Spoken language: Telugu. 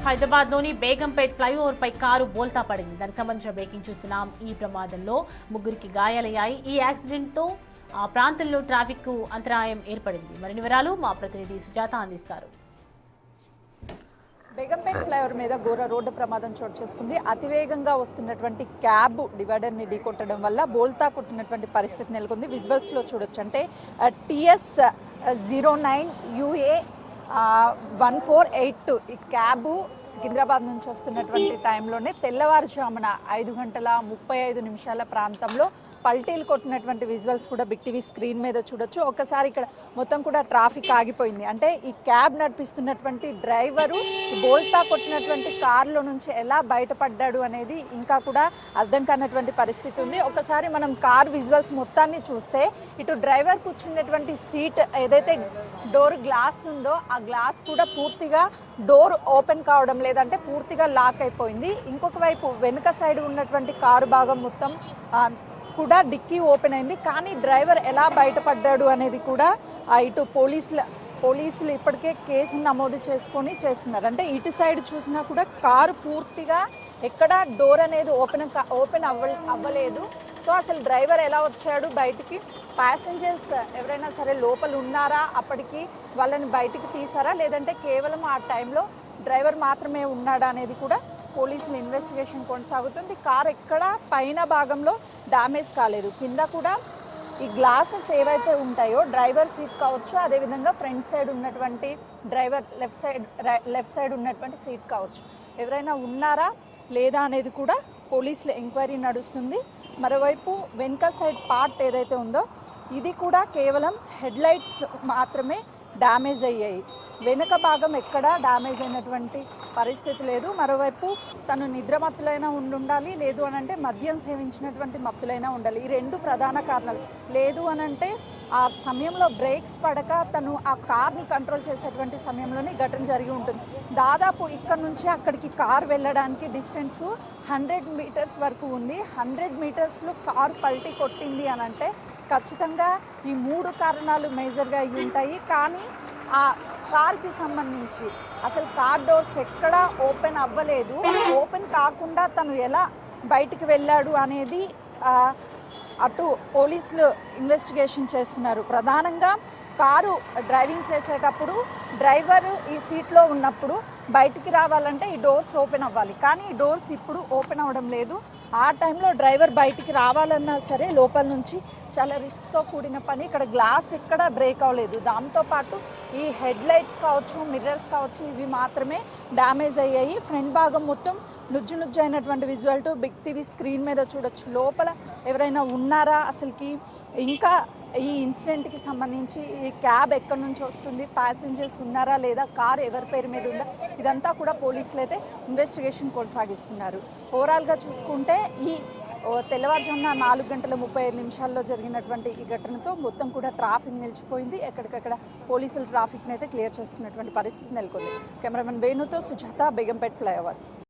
హైదరాబాద్లోని బేగంపేట్ ఫ్లైఓవర్ పై కారు బోల్తా పడింది. దానికి సంబంధించిన బ్రేకింగ్ చూస్తున్నాం. ఈ ప్రమాదంలో ముగ్గురికి గాయాలయ్యాయి. ఈ యాక్సిడెంట్తో ఆ ప్రాంతంలో ట్రాఫిక్ అంతరాయం ఏర్పడింది. మరిన్ని వివరాలు మా ప్రతినిధి సుజాత అందిస్తారు. బేగంపేట్ ఫ్లైఓవర్ మీద ఘోర రోడ్డు ప్రమాదం చోటు చేసుకుంది. అతివేగంగా వస్తున్నటువంటి క్యాబ్ డివైడర్ని ఢీకొట్టడం వల్ల బోల్తా కొట్టినటువంటి పరిస్థితి నెలకొంది. విజువల్స్లో చూడొచ్చు. అంటే TS 09 UA 1482 ఈ క్యాబు సికింద్రాబాద్ నుంచి వస్తున్నటువంటి టైంలోనే తెల్లవారుజామున 5:35 ప్రాంతంలో పల్టీలు కొట్టినటువంటి విజువల్స్ కూడా బిగ్ టీవీ స్క్రీన్ మీద చూడొచ్చు. ఒక్కసారి ఇక్కడ మొత్తం కూడా ట్రాఫిక్ ఆగిపోయింది. అంటే ఈ క్యాబ్ నడిపిస్తున్నటువంటి డ్రైవరు బోల్తా కొట్టినటువంటి కారులో నుంచి ఎలా బయటపడ్డాడు అనేది ఇంకా కూడా అర్థం కానటువంటి పరిస్థితి ఉంది. ఒకసారి మనం కార్ విజువల్స్ మొత్తాన్ని చూస్తే ఇటు డ్రైవర్ కూర్చున్నటువంటి సీట్ ఏదైతే డోర్ గ్లాస్ ఉందో ఆ గ్లాస్ కూడా పూర్తిగా డోర్ ఓపెన్ కావడం లేదంటే పూర్తిగా లాక్ అయిపోయింది. ఇంకొక వైపు వెనుక సైడ్ ఉన్నటువంటి కారు భాగం మొత్తం కూడా డిక్కీ ఓపెన్ అయింది. కానీ డ్రైవర్ ఎలా బయటపడ్డాడు అనేది కూడా ఇటు పోలీసులు ఇప్పటికే కేసు నమోదు చేసుకొని చేస్తున్నారు. అంటే ఇటు సైడ్ చూసినా కూడా కారు పూర్తిగా ఎక్కడ డోర్ అనేది ఓపెన్ అవ్వలేదు. సో అసలు డ్రైవర్ ఎలా వచ్చాడు బయటికి, ప్యాసింజర్స్ ఎవరైనా సరే లోపల ఉన్నారా, అప్పటికి వాళ్ళని బయటికి తీసారా, లేదంటే కేవలం ఆ టైంలో డ్రైవర్ మాత్రమే ఉన్నాడా అనేది కూడా పోలీసుల ఇన్వెస్టిగేషన్ కొనసాగుతుంది. కార్ ఎక్కడ పైన భాగంలో డ్యామేజ్ కాలేదు. కింద కూడా ఈ గ్లాసెస్ ఏవైతే ఉంటాయో డ్రైవర్ సీట్ కావచ్చు, అదేవిధంగా ఫ్రంట్ సైడ్ ఉన్నటువంటి డ్రైవర్ లెఫ్ట్ సైడ్ ఉన్నటువంటి సీట్ కావచ్చు, ఎవరైనా ఉన్నారా లేదా అనేది కూడా పోలీసుల ఎంక్వైరీ నడుస్తుంది. మరోవైపు వెనుక సైడ్ పార్ట్ ఏదైతే ఉందో ఇది కూడా కేవలం హెడ్ లైట్స్ మాత్రమే డ్యామేజ్ అయ్యాయి. వెనుక భాగం ఎక్కడా డ్యామేజ్ అయినటువంటి పరిస్థితి లేదు. మరోవైపు తను నిద్రమత్తులైనా ఉండాలి, లేదు అనంటే మద్యం సేవించినటువంటి మత్తులైనా ఉండాలి. ఈ రెండు ప్రధాన కారణాలు. లేదు అనంటే ఆ సమయంలో బ్రేక్స్ పడక తను ఆ కార్ని కంట్రోల్ చేసేటువంటి సమయంలోనే ఘటన జరిగి ఉంటుంది. దాదాపు ఇక్కడ నుంచి అక్కడికి కార్ వెళ్ళడానికి డిస్టెన్స్ 100 మీటర్స్ వరకు ఉంది. 100 మీటర్స్లో కార్ పల్టీ కొట్టింది అనంటే ఖచ్చితంగా ఈ 3 కారణాలు మేజర్గా అయి ఉంటాయి. కానీ ఆ కార్కి సంబంధించి అసలు కార్ డోర్స్ ఎక్కడా ఓపెన్ అవ్వలేదు. ఓపెన్ కాకుండా తను ఎలా బయటికి వెళ్ళాడు అనేది అటు పోలీసులు ఇన్వెస్టిగేషన్ చేస్తున్నారు. ప్రధానంగా కారు డ్రైవింగ్ చేసేటప్పుడు డ్రైవర్ ఈ సీట్లో ఉన్నప్పుడు బయటికి రావాలంటే ఈ డోర్స్ ఓపెన్ అవ్వాలి. కానీ ఈ డోర్స్ ఇప్పుడు ఓపెన్ అవ్వడం లేదు. ఆ టైంలో డ్రైవర్ బయటికి రావాలన్నా సరే లోపల నుంచి చాలా రిస్క్తో కూడిన పని. ఇక్కడ గ్లాస్ ఎక్కడా బ్రేక్ అవ్వలేదు. దాంతోపాటు ఈ హెడ్ లైట్స్ కావచ్చు, మిర్రర్స్ కావచ్చు, ఇవి మాత్రమే డ్యామేజ్ అయ్యాయి. ఫ్రంట్ భాగం మొత్తం నుజ్జు అయినటువంటి విజువల్ బిగ్ టీవీ స్క్రీన్ మీద చూడొచ్చు. లోపల ఎవరైనా ఉన్నారా, అసలుకి ఇంకా ఈ ఇన్సిడెంట్కి సంబంధించి ఈ క్యాబ్ ఎక్కడి నుంచి వస్తుంది, ప్యాసింజర్స్ ఉన్నారా లేదా, కార్ ఎవరి పేరు మీద ఉందా, ఇదంతా కూడా పోలీసులు అయితే ఇన్వెస్టిగేషన్ కొనసాగిస్తున్నారు. ఓవరాల్గా చూసుకుంటే ఈ తెల్లవారుజామున 4:35 జరిగినటువంటి ఈ ఘటనతో మొత్తం కూడా ట్రాఫిక్ నిలిచిపోయింది. ఎక్కడికక్కడ పోలీసులు ట్రాఫిక్ని అయితే క్లియర్ చేస్తున్నటువంటి పరిస్థితి నెలకొంది. కెమెరామెన్ వేణుతో సుజాత, బేగంపేట్ ఫ్లైఓవర్.